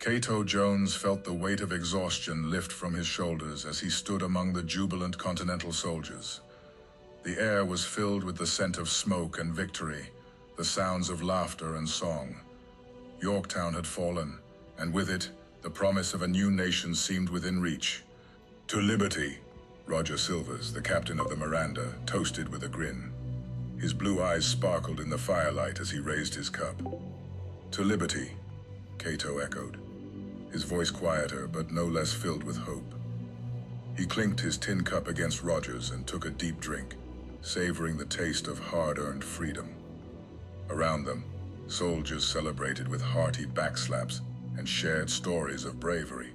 Cato Jones felt the weight of exhaustion lift from his shoulders as he stood among the jubilant Continental soldiers. The air was filled with the scent of smoke and victory, the sounds of laughter and song. Yorktown had fallen, and with it, the promise of a new nation seemed within reach. To liberty, Roger Silvers, the captain of the Miranda, toasted with a grin. His blue eyes sparkled in the firelight as he raised his cup. To liberty, Cato echoed, his voice quieter but no less filled with hope. He clinked his tin cup against Roger's and took a deep drink, savoring the taste of hard-earned freedom. Around them, soldiers celebrated with hearty backslaps and shared stories of bravery.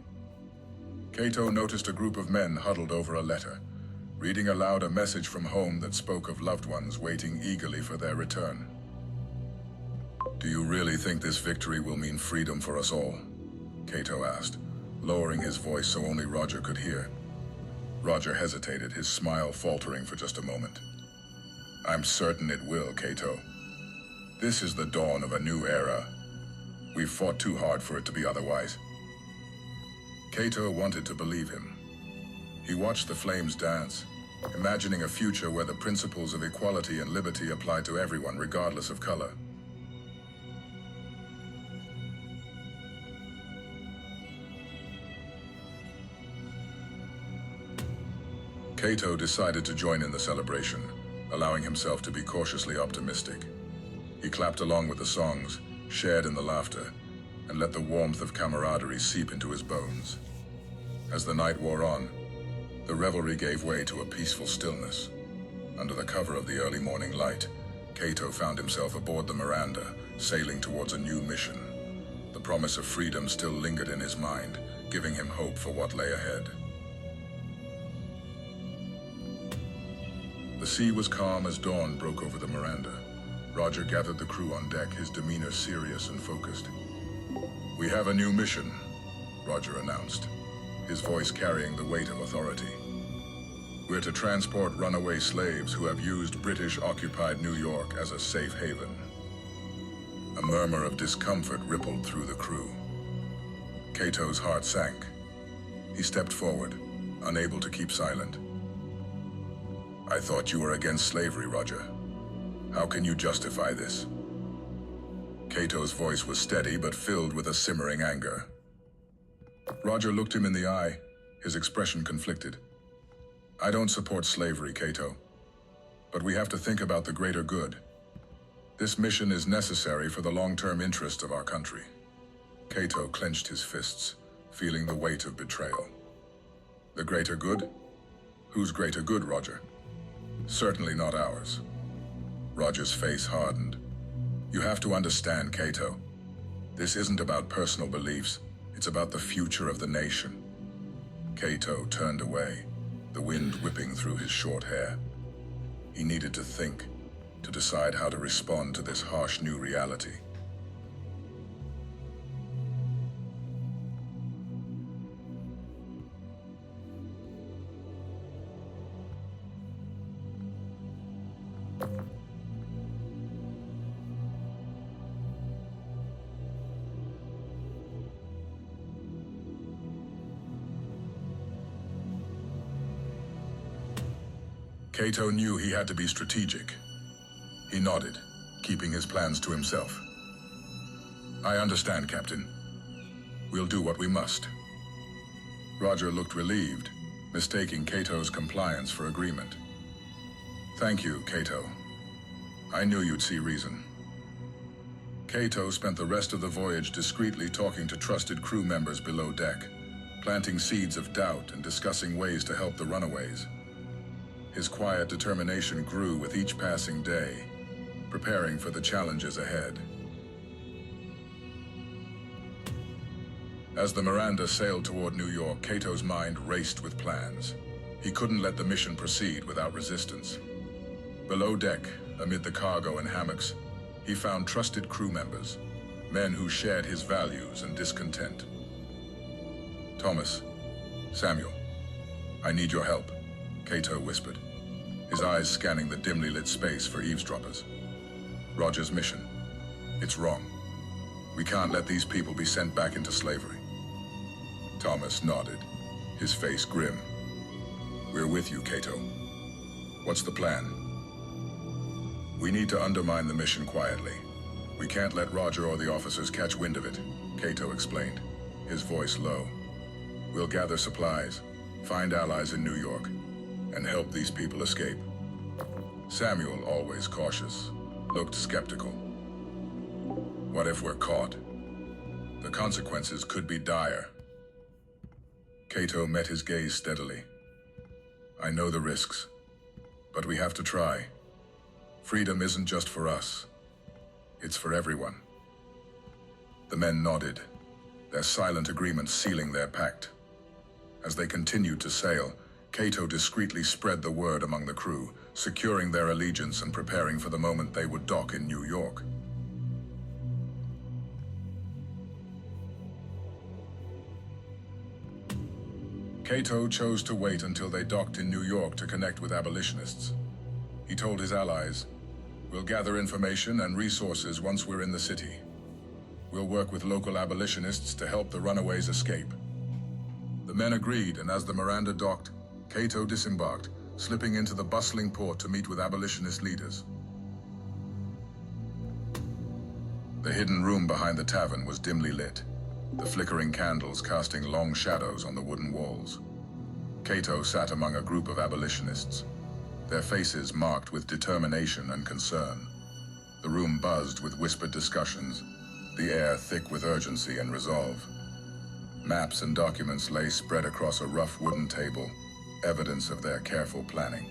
Cato noticed a group of men huddled over a letter, reading aloud a message from home that spoke of loved ones waiting eagerly for their return. "Do you really think this victory will mean freedom for us all?" Cato asked, lowering his voice so only Roger could hear. Roger hesitated, his smile faltering for just a moment. "I'm certain it will, Cato. This is the dawn of a new era. We've fought too hard for it to be otherwise." Cato wanted to believe him. He watched the flames dance, imagining a future where the principles of equality and liberty apply to everyone, regardless of color. Cato decided to join in the celebration, allowing himself to be cautiously optimistic. He clapped along with the songs, shared in the laughter, and let the warmth of camaraderie seep into his bones. As the night wore on, the revelry gave way to a peaceful stillness. Under the cover of the early morning light, Cato found himself aboard the Miranda, sailing towards a new mission. The promise of freedom still lingered in his mind, giving him hope for what lay ahead. The sea was calm as dawn broke over the Miranda. Roger gathered the crew on deck, his demeanor serious and focused. "We have a new mission," Roger announced, his voice carrying the weight of authority. "We're to transport runaway slaves who have used British-occupied New York as a safe haven." A murmur of discomfort rippled through the crew. Cato's heart sank. He stepped forward, unable to keep silent. "I thought you were against slavery, Roger. How can you justify this?" Cato's voice was steady but filled with a simmering anger. Roger looked him in the eye, his expression conflicted. "I don't support slavery, Cato, but we have to think about the greater good. This mission is necessary for the long-term interest of our country." Cato clenched his fists, feeling the weight of betrayal. "The greater good? Whose greater good, Roger?" "Certainly not ours." Roger's face hardened. "You have to understand, Cato. This isn't about personal beliefs. It's about the future of the nation." Cato turned away, the wind whipping through his short hair. He needed to think, to decide how to respond to this harsh new reality. Cato knew he had to be strategic. He nodded, keeping his plans to himself. "I understand, Captain. We'll do what we must." Roger looked relieved, mistaking Cato's compliance for agreement. "Thank you, Cato. I knew you'd see reason." Cato spent the rest of the voyage discreetly talking to trusted crew members below deck, planting seeds of doubt and discussing ways to help the runaways. His quiet determination grew with each passing day, preparing for the challenges ahead. As the Miranda sailed toward New York, Cato's mind raced with plans. He couldn't let the mission proceed without resistance. Below deck, amid the cargo and hammocks, he found trusted crew members, men who shared his values and discontent. "Thomas, Samuel, I need your help," Cato whispered, his eyes scanning the dimly lit space for eavesdroppers. "Roger's mission. It's wrong. We can't let these people be sent back into slavery." Thomas nodded, his face grim. "We're with you, Cato. What's the plan?" "We need to undermine the mission quietly. We can't let Roger or the officers catch wind of it," Cato explained, his voice low. "We'll gather supplies, find allies in New York, and help these people escape." Samuel, always cautious, looked skeptical. "What if we're caught? The consequences could be dire." Cato met his gaze steadily. "I know the risks, but we have to try. Freedom isn't just for us. It's for everyone." The men nodded, their silent agreement sealing their pact. As they continued to sail, Cato discreetly spread the word among the crew, securing their allegiance and preparing for the moment they would dock in New York. Cato chose to wait until they docked in New York to connect with abolitionists. He told his allies, "We'll gather information and resources once we're in the city. We'll work with local abolitionists to help the runaways escape." The men agreed, and as the Miranda docked, Cato disembarked, slipping into the bustling port to meet with abolitionist leaders. The hidden room behind the tavern was dimly lit, the flickering candles casting long shadows on the wooden walls. Cato sat among a group of abolitionists, their faces marked with determination and concern. The room buzzed with whispered discussions, the air thick with urgency and resolve. Maps and documents lay spread across a rough wooden table, evidence of their careful planning.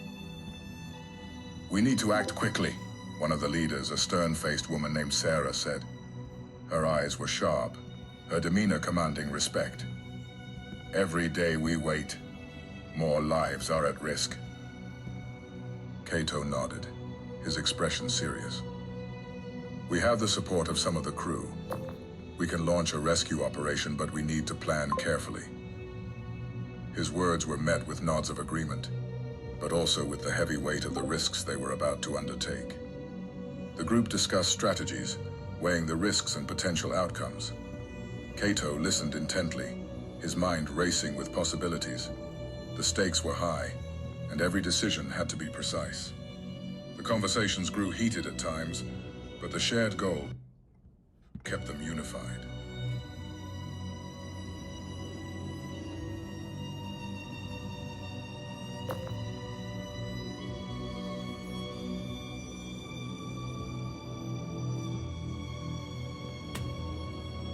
"We need to act quickly," one of the leaders, a stern-faced woman named Sarah, said. Her eyes were sharp, her demeanor commanding respect. "Every day we wait, more lives are at risk." Cato nodded, his expression serious. "We have the support of some of the crew. We can launch a rescue operation, but we need to plan carefully." His words were met with nods of agreement, but also with the heavy weight of the risks they were about to undertake. The group discussed strategies, weighing the risks and potential outcomes. Cato listened intently, his mind racing with possibilities. The stakes were high, and every decision had to be precise. The conversations grew heated at times, but the shared goal kept them unified.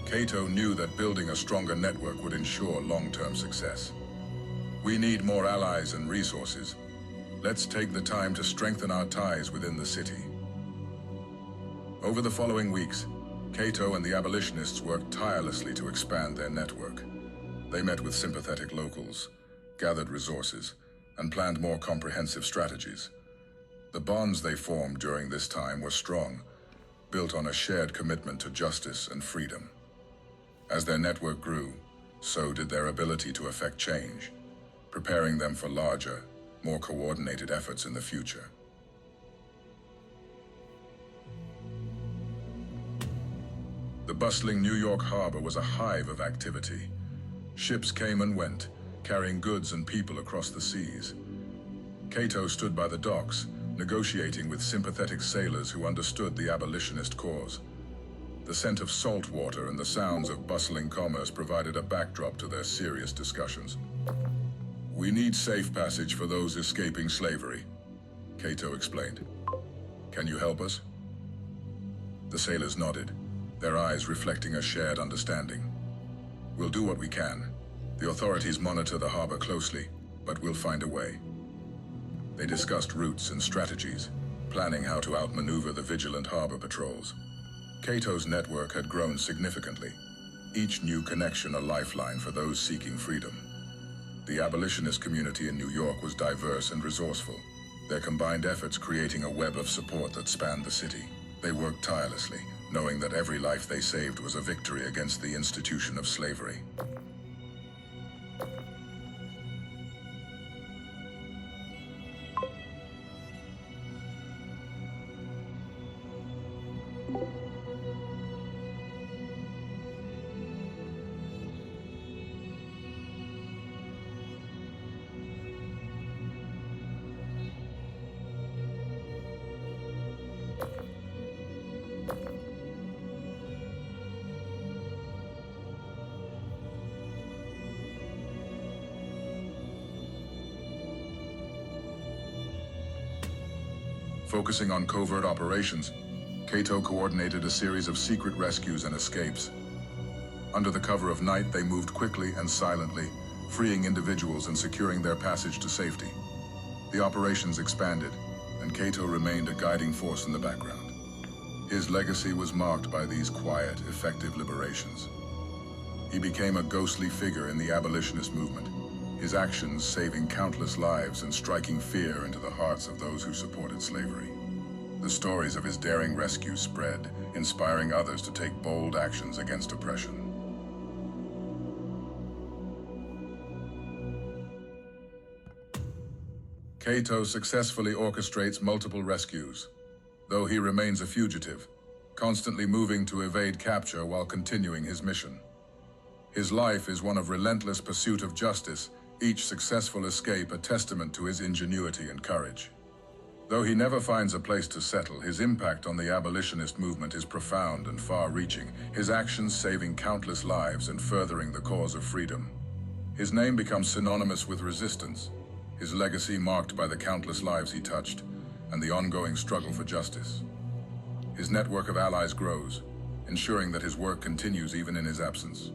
Cato knew that building a stronger network would ensure long-term success. "We need more allies and resources. Let's take the time to strengthen our ties within the city." Over the following weeks, Cato and the abolitionists worked tirelessly to expand their network. They met with sympathetic locals, gathered resources, and planned more comprehensive strategies. The bonds they formed during this time were strong, built on a shared commitment to justice and freedom. As their network grew, so did their ability to effect change, preparing them for larger, more coordinated efforts in the future. The bustling New York harbor was a hive of activity. Ships came and went, carrying goods and people across the seas. Cato stood by the docks, negotiating with sympathetic sailors who understood the abolitionist cause. The scent of salt water and the sounds of bustling commerce provided a backdrop to their serious discussions. "We need safe passage for those escaping slavery," Cato explained. "Can you help us?" The sailors nodded, their eyes reflecting a shared understanding. "We'll do what we can. The authorities monitor the harbor closely, but we'll find a way." They discussed routes and strategies, planning how to outmaneuver the vigilant harbor patrols. Cato's network had grown significantly, each new connection a lifeline for those seeking freedom. The abolitionist community in New York was diverse and resourceful, their combined efforts creating a web of support that spanned the city. They worked tirelessly, knowing that every life they saved was a victory against the institution of slavery. Focusing on covert operations, Cato coordinated a series of secret rescues and escapes. Under the cover of night, they moved quickly and silently, freeing individuals and securing their passage to safety. The operations expanded, and Cato remained a guiding force in the background. His legacy was marked by these quiet, effective liberations. He became a ghostly figure in the abolitionist movement, his actions saving countless lives and striking fear into the hearts of those who supported slavery. The stories of his daring rescue spread, inspiring others to take bold actions against oppression. Cato successfully orchestrates multiple rescues, though he remains a fugitive, constantly moving to evade capture while continuing his mission. His life is one of relentless pursuit of justice, each successful escape a testament to his ingenuity and courage. Though he never finds a place to settle, his impact on the abolitionist movement is profound and far-reaching, his actions saving countless lives and furthering the cause of freedom. His name becomes synonymous with resistance, his legacy marked by the countless lives he touched and the ongoing struggle for justice. His network of allies grows, ensuring that his work continues even in his absence.